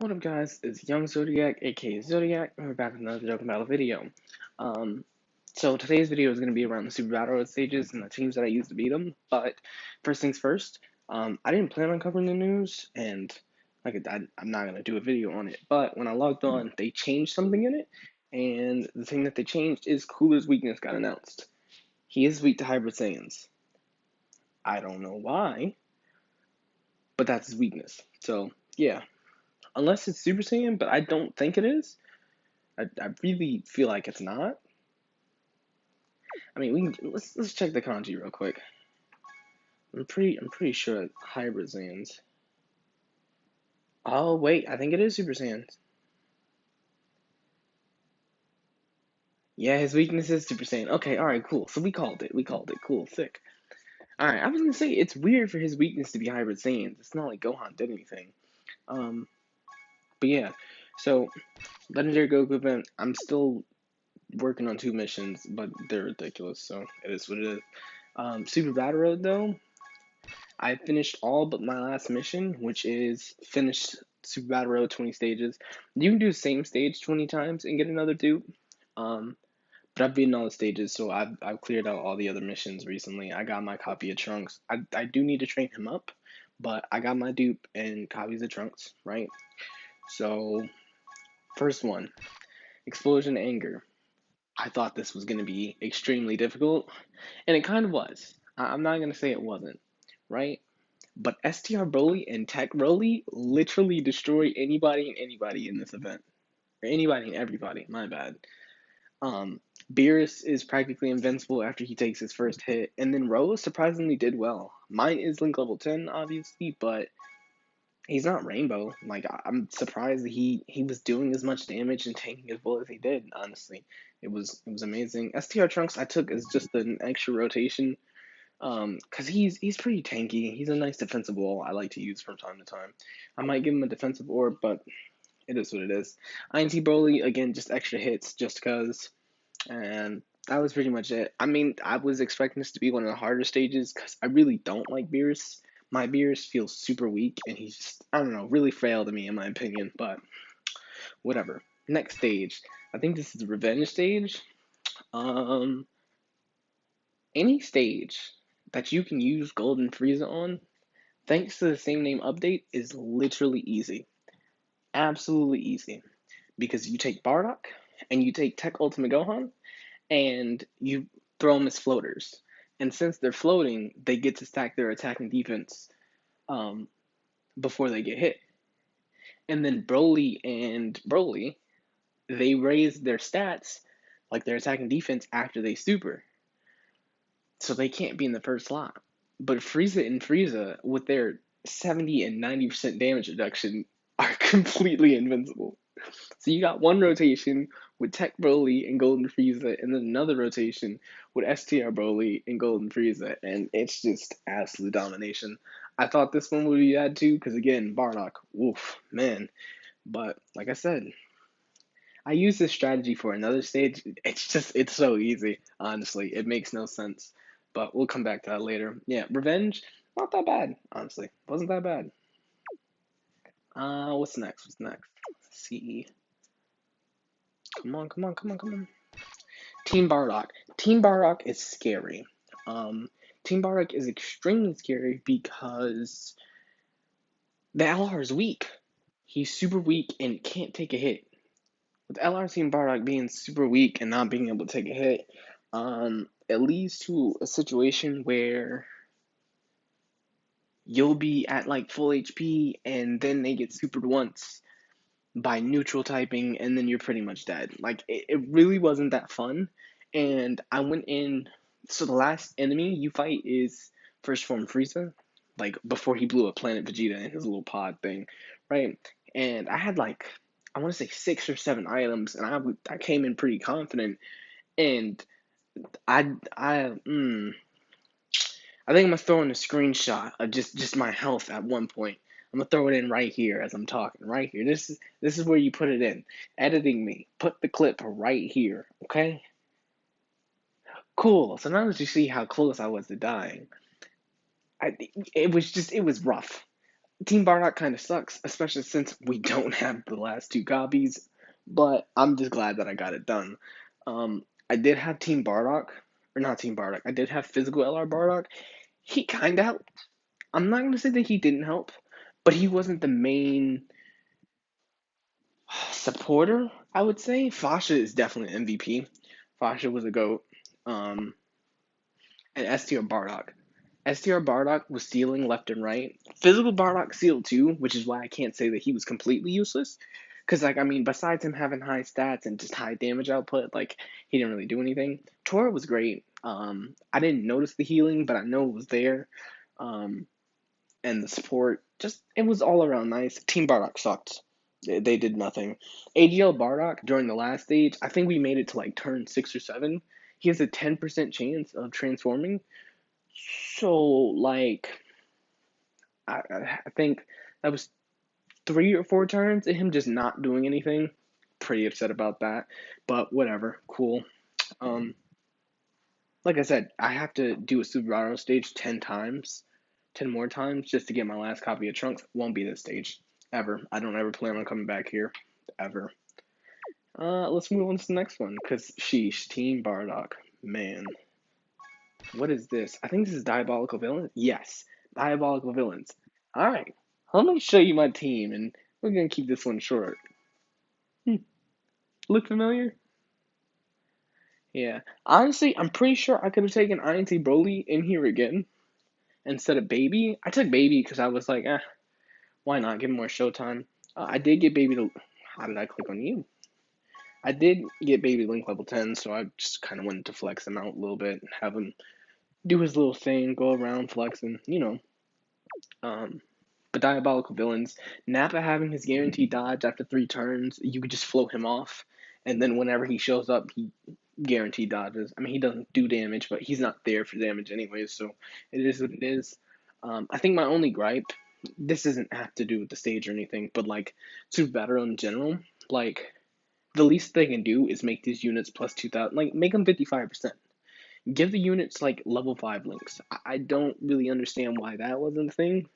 What up, guys? It's Young Zodiac, aka Zodiac, and we're back with another Dokkan Battle video. Um, so today's video is going to be around the Super Battle Road stages and the teams that I used to beat them. But first things first, I didn't plan on covering the news, and I'm not going to do a video on it. But when I logged on, they changed something in it, and the thing that they changed is Cooler's weakness got announced. He is weak to Hybrid Saiyans. I don't know why, but that's his weakness. So yeah. Unless it's Super Saiyan, but I don't think it is. I really feel like it's not. I mean, let's check the kanji real quick. I'm pretty sure hybrid Saiyans. Oh wait, I think it is Super Saiyans. Yeah, his weakness is Super Saiyan. Okay, all right, cool. So we called it. We called it. Cool, sick. All right, I was gonna say it's weird for his weakness to be hybrid Saiyans. It's not like Gohan did anything. Um, but yeah. So Legendary Goku event. I'm still working on 2 missions, but they're ridiculous. So it is what it is. Super Battle Road though. I finished all but my last mission, which is finish Super Battle Road 20 stages. You can do the same stage 20 times and get another dupe. Um, but I've beaten all the stages, so I've cleared out all the other missions recently. I got my copy of Trunks. I do need to train him up, but I got my dupe and copies of Trunks, right? So, first one, Explosion Anger. I thought this was going to be extremely difficult, and it kind of was. I'm not going to say it wasn't, right? But STR Broly and Tech Broly literally destroy anybody in this event. Or anybody and everybody, my bad. Um, Beerus is practically invincible after he takes his first hit, and then Rose surprisingly did well. Mine is Link level 10, obviously, but he's not Rainbow. Like, I'm surprised that he was doing as much damage and taking his bullet as he did, honestly. It was amazing. STR Trunks I took as just an extra rotation cause he's pretty tanky. He's a nice defensive wall I like to use from time to time. I might give him a defensive orb, but it is what it is. INT Broly again, just extra hits, just cause, and that was pretty much it. I mean, I was expecting this to be one of the harder stages, cause I really don't like Beerus. My Beerus feels super weak, and he's just I don't know, really frail to me in my opinion. But whatever. Next stage, I think this is the revenge stage. Um, any stage that you can use Golden Frieza on, thanks to the same name update, is literally easy. Absolutely easy. Because you take Bardock and you take Tech Ultimate Gohan and you throw them as floaters. And since they're floating, they get to stack their attack and defense um, before they get hit. And then Broly, they raise their stats, like their attack and defense, after they super. So they can't be in the first slot. But Frieza, with their 70 and 90% damage reduction, are completely invincible. So you got one rotation with Tech Broly and Golden Frieza, and then another rotation with STR Broly and Golden Frieza, and it's just absolute domination. I thought this one would be bad too, because again, Bardock, woof, man. But like I said, I use this strategy for another stage. It's so easy, honestly. It makes no sense. But we'll come back to that later. Yeah, Revenge, not that bad, honestly. Wasn't that bad. What's next? What's next? Let's see. Come on, come on, come on, come on. Team Bardock. Team Bardock is scary. Um, Team Bardock is extremely scary because the LR is weak. He's super weak and can't take a hit. With LR Team Bardock being super weak and not being able to take a hit, it leads to a situation where you'll be at like full HP and then they get supered once by neutral typing and then you're pretty much dead. Like it really wasn't that fun. And I went in, so the last enemy you fight is First Form Frieza, like before he blew up Planet Vegeta in his little pod thing, right? And I had like I want to say 6 or 7 items, and I came in pretty confident, and I I mm, I think I'm gonna throw in a screenshot of just my health at one point. I'm gonna throw it in right here as I'm talking, right here. This is where you put it in. Editing me, put the clip right here, okay? Cool. So now that you see how close I was to dying, I it was rough. Team Bardock kind of sucks, especially since we don't have the last two copies. But I'm just glad that I got it done. I did have Team Bardock, or not Team Bardock. I did have physical LR Bardock. He kind of helped. I'm not gonna say that he didn't help, but he wasn't the main supporter. I would say Fasha is definitely an MVP. Fasha was a goat. Um, and STR Bardock. STR Bardock was stealing left and right. Physical Bardock sealed too, which is why I can't say that he was completely useless. Because, like, I mean, besides him having high stats and just high damage output, like, he didn't really do anything. Tora was great. I didn't notice the healing, but I know it was there. Um, and the support, just, it was all around nice. Team Bardock sucked. They did nothing. AGL Bardock, during the last stage, I think we made it to, like, turn 6 or 7. He has a 10% chance of transforming. So, like, I think that was 3 or 4 turns and him just not doing anything. Pretty upset about that, but whatever, cool. Um, like I said, I have to do a Super Battle stage 10 times, 10 more times just to get my last copy of Trunks. Won't be this stage ever. I don't ever plan on coming back here ever. Let's move on to the next one, cause sheesh, Team Bardock, man. What is this? I think this is Diabolical Villains. Yes, Diabolical Villains. All right, let me show you my team, and we're gonna keep this one short. Hmm. Look familiar? Yeah. Honestly, I'm pretty sure I could have taken INT Broly in here again instead of Baby. I took Baby because I was like, why not? Give him more showtime. I did get Baby to. How did I click on you? I did get Baby Link level 10, so I just kind of wanted to flex him out a little bit, have him do his little thing, go around flexing. Um, but Diabolical Villains, Nappa having his guaranteed dodge after 3 turns, you could just float him off, and then whenever he shows up, he guaranteed dodges. I mean, he doesn't do damage, but he's not there for damage anyways, so it is what it is. I think my only gripe, this doesn't have to do with the stage or anything, but like Super Battle in general, like the least they can do is make these units plus 2,000, like make them 55%. Give the units like level 5 links. I don't really understand why that wasn't a thing.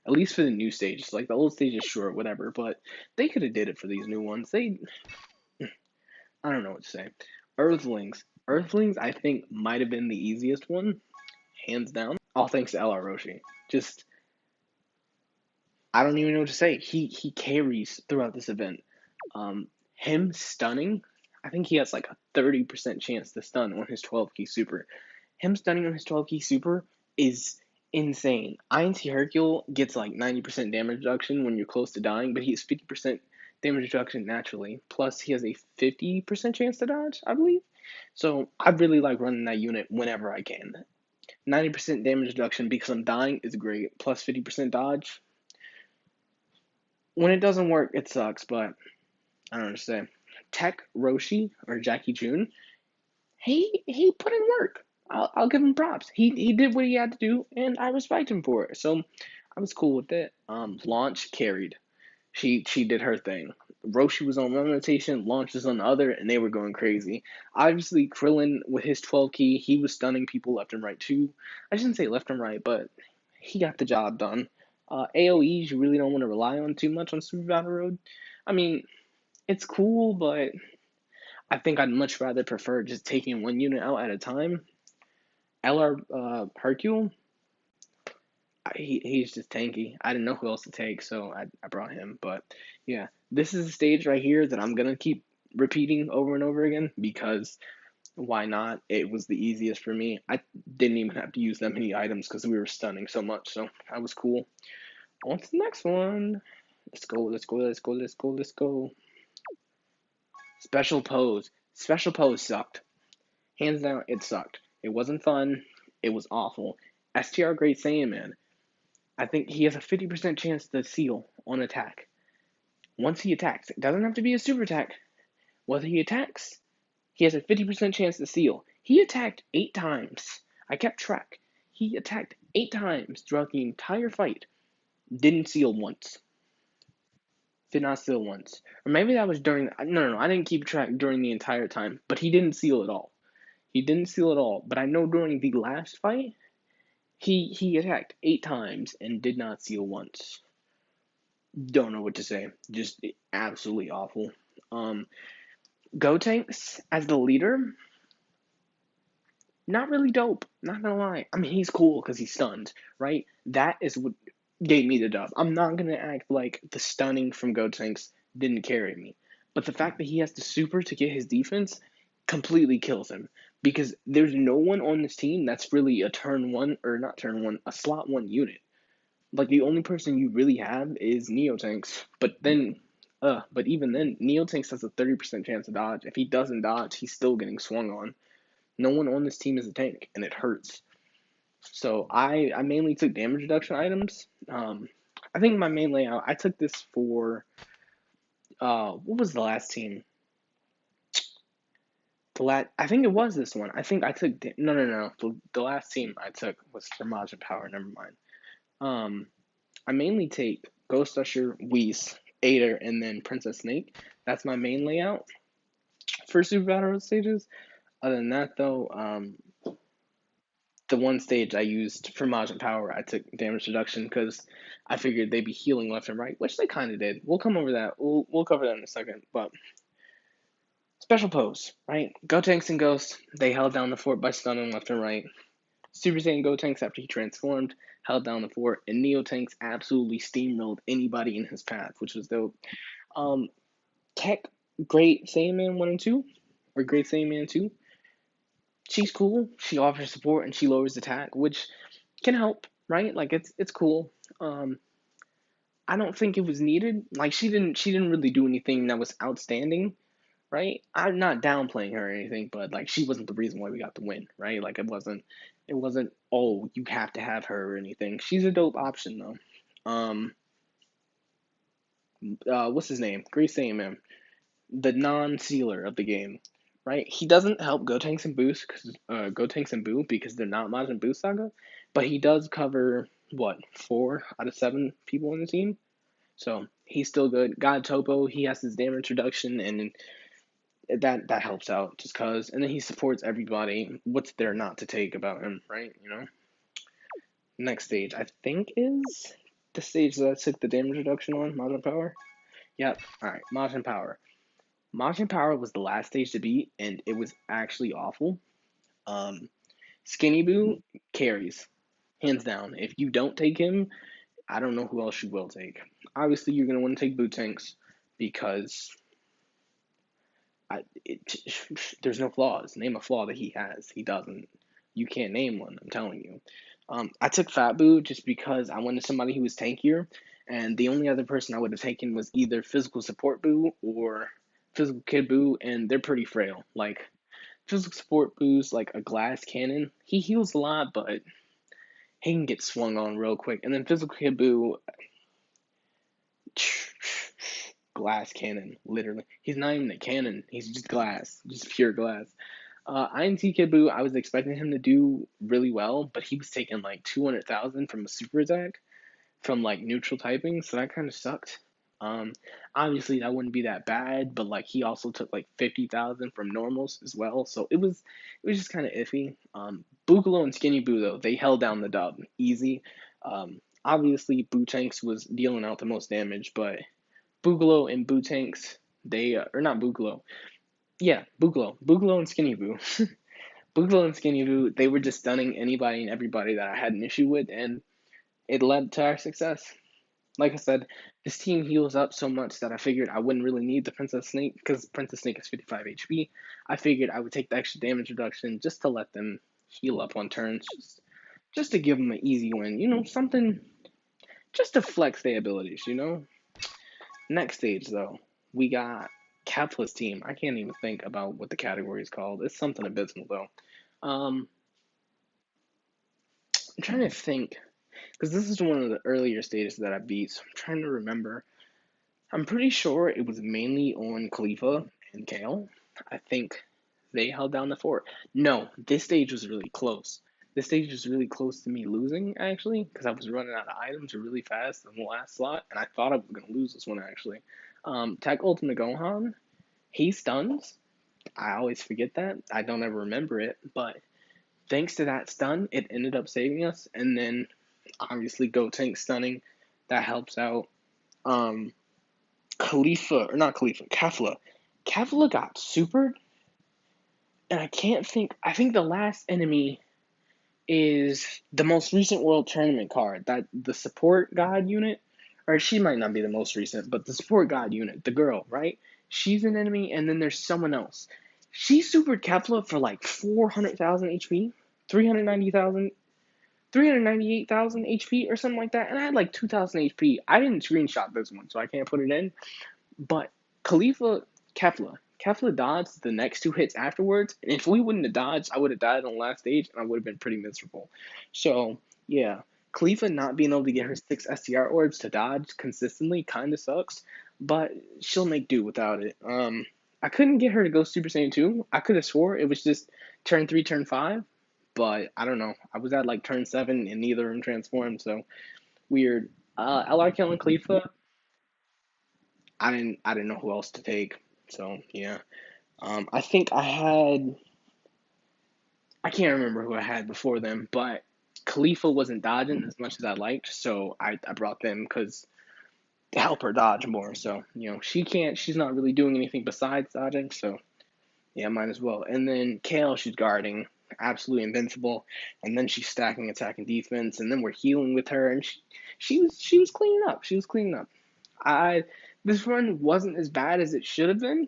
At least for the new stages. Like the old stages, sure, whatever. But they could have did it for these new ones. I don't know what to say. Earthlings. Earthlings, I think, might have been the easiest one, hands down. All thanks to LR Roshi. Just, I don't even know what to say. He carries throughout this event. Him stunning, I think he has like a 30% chance to stun on his 12 key super. Him stunning on his 12 key super is insane. INT Hercule gets like 90% damage reduction when you're close to dying, but he has 50% damage reduction naturally. Plus, he has a 50% chance to dodge, I believe. So, I really like running that unit whenever I can. 90% damage reduction because I'm dying is great. Plus 50% dodge. When it doesn't work, it sucks, but I don't know what to say. Tech Roshi or Jackie June, he put in work. I'll give him props. He did what he had to do, and I respect him for it. So I was cool with it. Launch carried. She did her thing. Roshi was on one rotation, Launch was on the other, and they were going crazy. Obviously, Krillin with his 12 key, he was stunning people left and right too. I shouldn't say left and right, but he got the job done. AOEs you really don't want to rely on too much on Super Battle Road. I mean, it's cool, but I think I'd much rather prefer just taking one unit out at a time. LR Hercule, he's just tanky. I didn't know who else to take, so I brought him. But yeah, this is a stage right here that I'm gonna keep repeating over and over again because why not? It was the easiest for me. I didn't even have to use that many items because we were stunning so much, so that was cool. On to the next one. Let's go, let's go, let's go, let's go, let's go. Special pose. Special pose sucked. Hands down, it sucked. It wasn't fun. It was awful. STR Great Saiyan Man. I think he has a 50% chance to seal on attack. Once he attacks, it doesn't have to be a super attack. Once he attacks, he has a 50% chance to seal. He attacked 8 times. I kept track. He attacked 8 times throughout the entire fight. Didn't seal once. Did not seal once. Or maybe that was during. No. I didn't keep track during the entire time. But he didn't seal at all. He didn't seal at all. But I know during the last fight, he attacked 8 times and did not seal once. Don't know what to say. Just absolutely awful. Um, Gotenks as the leader, not really dope. Not gonna lie. I mean, he's cool because he's stunned, right? That is what gave me the dub. I'm not gonna act like the stunning from Gotenks didn't carry me, but the fact that he has to super to get his defense completely kills him because there's no one on this team that's really a turn one or not turn one, a slot one unit. Like the only person you really have is Neotanks, but even then, Neotanks has a 30% chance to dodge. If he doesn't dodge, he's still getting swung on. No one on this team is a tank, and it hurts. So I mainly took damage reduction items. I think my main layout, I took this for what was the last team? I think it was this one. I think I took no. The last team I took was for Majin Power. Never mind. Um, I mainly take Ghost Usher, Whis, Ader, and then Princess Snake. That's my main layout for Super Battle stages. Other than that, though, the one stage I used for Majin Power, I took damage reduction because I figured they'd be healing left and right, which they kind of did. We'll come over that. We'll cover that in a second. But special pose, right? Gotenks and Ghost, they held down the fort by stunning left and right. Super Saiyan Gotenks, after he transformed, held down the fort, and Neotanks absolutely steamrolled anybody in his path, which was dope. Um, Tech Great Saiyaman 1 and 2, or Great Saiyaman 2, she's cool. She offers support and she lowers attack, which can help, right? Like it's cool. Um, I don't think it was needed. Like she didn't really do anything that was outstanding, right? I'm not downplaying her or anything, but like she wasn't the reason why we got the win, right? Like it wasn't oh, you have to have her or anything. She's a dope option though. Um what's his name? Great Saiyaman, the non-sealer of the game, right? He doesn't help Gotenks and Boost because Gotenks and Boo because they're not Majin Buu Saga, but he does cover what 4 out of 7 people on the team, so he's still good. God Topo, he has his damage reduction, and that helps out just cause, and then he supports everybody. What's there not to take about him, right? You know. Next stage, I think is the stage that I took the damage reduction on Majin Power. Yep. All right, Majin Power. Martian Power was the last stage to beat, and it was actually awful. Um, Skinny Boo carries, hands down. If you don't take him, I don't know who else you will take. Obviously, you're going to want to take Boo Tanks because there's no flaws. Name a flaw that he has. He doesn't. You can't name one, I'm telling you. I took Fat Boo just because I wanted somebody who was tankier, and the only other person I would have taken was either Physical Support Boo or Physical Kid Boo, and they're pretty frail. Like, Physical Support Boo's like a glass cannon. He heals a lot, but he can get swung on real quick. And then Physical Kid Boo, glass cannon, literally. He's not even a cannon, he's just glass, just pure glass. INT Kid Boo, I was expecting him to do really well, but he was taking like 200,000 from a super attack from like neutral typing, so that kind of sucked. Um, Obviously that wouldn't be that bad, but like he also took like 50,000 from normals as well, so it was just kind of iffy. Boogalo and Skinny Boo though, they held down the dub easy. Obviously Bootanks was dealing out the most damage, but Boogalo and Bootanks, they or not Boogalo, yeah, Boogalo and Skinny Boo. Boogalo and Skinny Boo, they were just stunning anybody and everybody that I had an issue with, and it led to our success. Like I said, this team heals up so much that I figured I wouldn't really need the Princess Snake because Princess Snake is 55 HP. I figured I would take the extra damage reduction just to let them heal up on turns, just to give them an easy win. You know, something just to flex their abilities. You know. Next stage though, we got Capitalist Team. I can't even think about what the category is called. It's something abysmal though. Um, I'm trying to think because this is one of the earlier stages that I beat. So I'm trying to remember. I'm pretty sure it was mainly on Khalifa and Kale. I think they held down the fort. No, this stage was really close. This stage was really close to me losing, actually, because I was running out of items really fast in the last slot, and I thought I was going to lose this one, actually. Tech Ultimate Gohan, he stuns. I always forget that. I don't ever remember it, but thanks to that stun, it ended up saving us, and then obviously Gotenk stunning, that helps out. Um, Khalifa, or not Khalifa, Kefla. Kefla got supered, and I think the last enemy is the most recent World Tournament card, that the support god unit, or she might not be the most recent, but the support god unit, the girl, right? She's an enemy, and then there's someone else. She supered Kefla for like 400,000 HP, 390,000, 398,000 HP, or something like that, and I had like 2,000 HP. I didn't screenshot this one, so I can't put it in, but Khalifa, Kefla dodged the next two hits afterwards, and if we wouldn't have dodged, I would have died on the last stage, and I would have been pretty miserable. So, yeah, Khalifa not being able to get her 6 STR orbs to dodge consistently kind of sucks, but she'll make do without it. I couldn't get her to go Super Saiyan 2. I could have swore it was just turn 3, turn 5, but I don't know. I was at like turn 7, and neither of them transformed, so weird. LR killing Khalifa, I didn't know who else to take. So yeah. I think I can't remember who I had before them, but Khalifa wasn't dodging as much as I liked, so I brought them because to help her dodge more. So, she's not really doing anything besides dodging, so yeah, might as well. And then Kale, she's guarding, absolutely invincible, and then she's stacking attack and defense, and then we're healing with her, and she was cleaning up. She was cleaning up. I This run wasn't as bad as it should have been.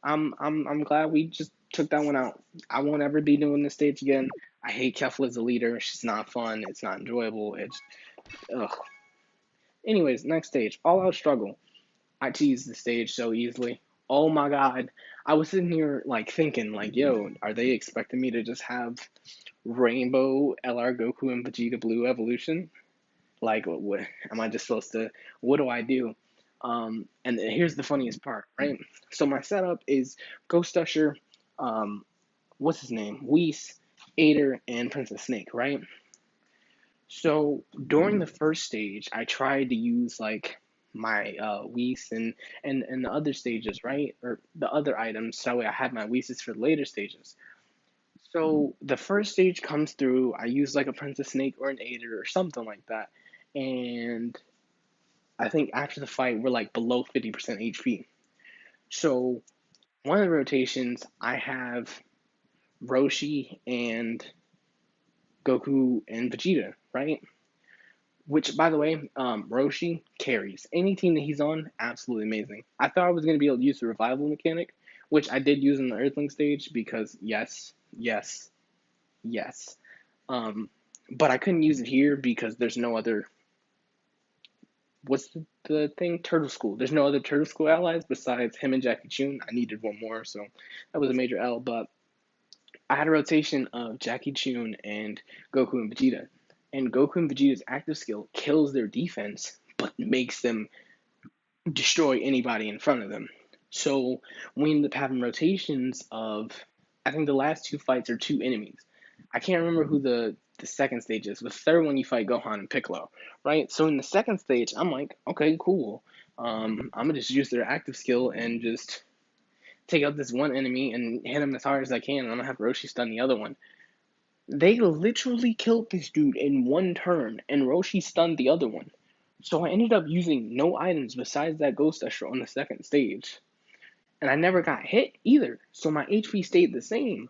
I'm glad we just took that one out. I won't ever be doing this stage again. I hate Kefla as a leader. She's not fun. It's not enjoyable. It's ugh. Anyways, next stage, all out struggle. I tease the stage so easily. Oh my god. I was sitting here like thinking like, yo, are they expecting me to just have Rainbow LR Goku and Vegeta Blue evolution? Like, what am I just supposed to? What do I do? And here's the funniest part, right? So my setup is Ghost Usher, um, what's his name? Whis, Ader, and Princess Snake, right? So during the first stage, I tried to use like my Whis and the other stages, right? Or the other items, so I had my Whis for the later stages. So the first stage comes through, I use like a Princess Snake or an Ader or something like that. And I think after the fight, we're like below 50% HP. So one of the rotations, I have Roshi and Goku and Vegeta, right? Which, by the way, Roshi carries. Any team that he's on, absolutely amazing. I thought I was going to be able to use the revival mechanic, which I did use in the Earthling stage because, yes, yes, yes. But I couldn't use it here because there's no other. What's the thing? Turtle School. There's no other Turtle School allies besides him and Jackie Chun. I needed one more, so that was a major L. But I had a rotation of Jackie Chun and Goku and Vegeta. And Goku and Vegeta's active skill kills their defense, but makes them destroy anybody in front of them. So we ended up having rotations of, I think the last two fights are two enemies. I can't remember who the second stage is. The third one you fight Gohan and Piccolo, right? So in the second stage, I'm like, okay, cool. I'm gonna just use their active skill and just take out this one enemy and hit him as hard as I can, and I'm gonna have Roshi stun the other one. They literally killed this dude in one turn, and Roshi stunned the other one. So I ended up using no items besides that Ghost Usher on the second stage. And I never got hit either, so my HP stayed the same.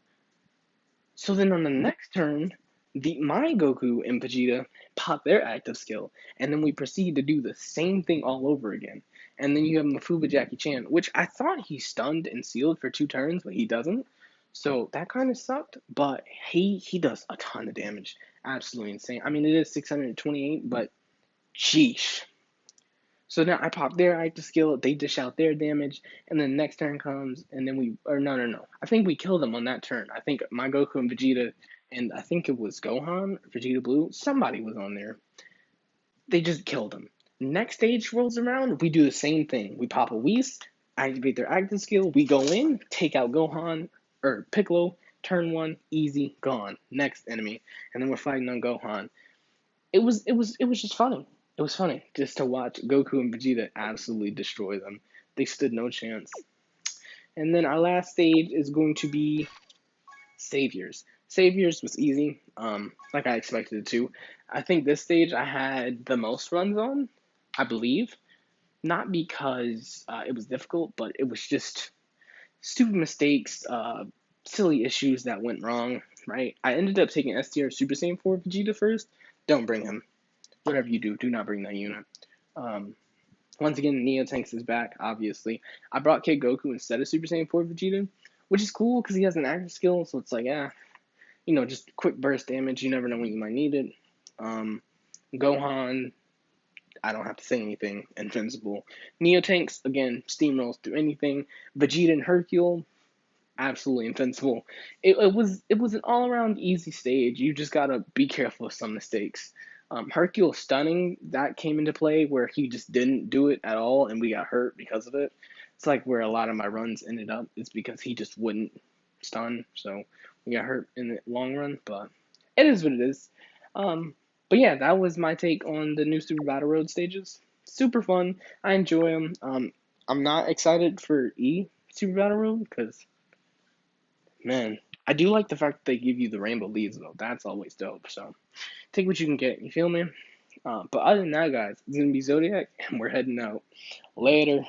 So then on the next turn, my Goku and Vegeta pop their active skill, and then we proceed to do the same thing all over again. And then you have Mafuba Jackie Chan, which I thought he stunned and sealed for 2 turns, but he doesn't. So that kind of sucked, but he does a ton of damage. Absolutely insane. I mean, it is 628, but sheesh. So now I pop their active skill, they dish out their damage, and then the next turn comes, and then no. I think we kill them on that turn. I think my Goku and Vegeta, and I think it was Gohan, Vegeta Blue, somebody was on there. They just killed them. Next stage rolls around, we do the same thing. We pop a Whis, activate their active skill, we go in, take out Gohan, or Piccolo, turn one, easy, gone. Next enemy. And then we're fighting on Gohan. It was just funny. It was funny just to watch Goku and Vegeta absolutely destroy them. They stood no chance. And then our last stage is going to be Saviors. Saviors was easy, like I expected it to. I think this stage I had the most runs on, I believe. Not because it was difficult, but it was just stupid mistakes, silly issues that went wrong, right? I ended up taking STR Super Saiyan 4 Vegeta first. Don't bring him. Whatever you do not bring that unit. Um, Once again, Neotanks is back, obviously. I brought Kid Goku instead of Super Saiyan 4 Vegeta, which is cool because he has an active skill, so it's like, just quick burst damage. You never know when you might need it. Gohan, I don't have to say anything. Invincible. Neotanks, again, steamrolls through anything. Vegeta and Hercule, absolutely invincible. It was an all around easy stage. You just gotta be careful with some mistakes. Hercule stunning, that came into play where he just didn't do it at all and we got hurt because of it. It's like where a lot of my runs ended up. It's because he just wouldn't stun, so we got hurt in the long run. But it is what it is. Um, but yeah, that was my take on the new Super Battle Road stages. Super fun. I enjoy them. I'm not excited for Super Battle Road because, man, I do like the fact that they give you the rainbow leaves though. That's always dope. So take what you can get. You feel me? But other than that, guys, it's gonna be Zodiac, and we're heading out. Later.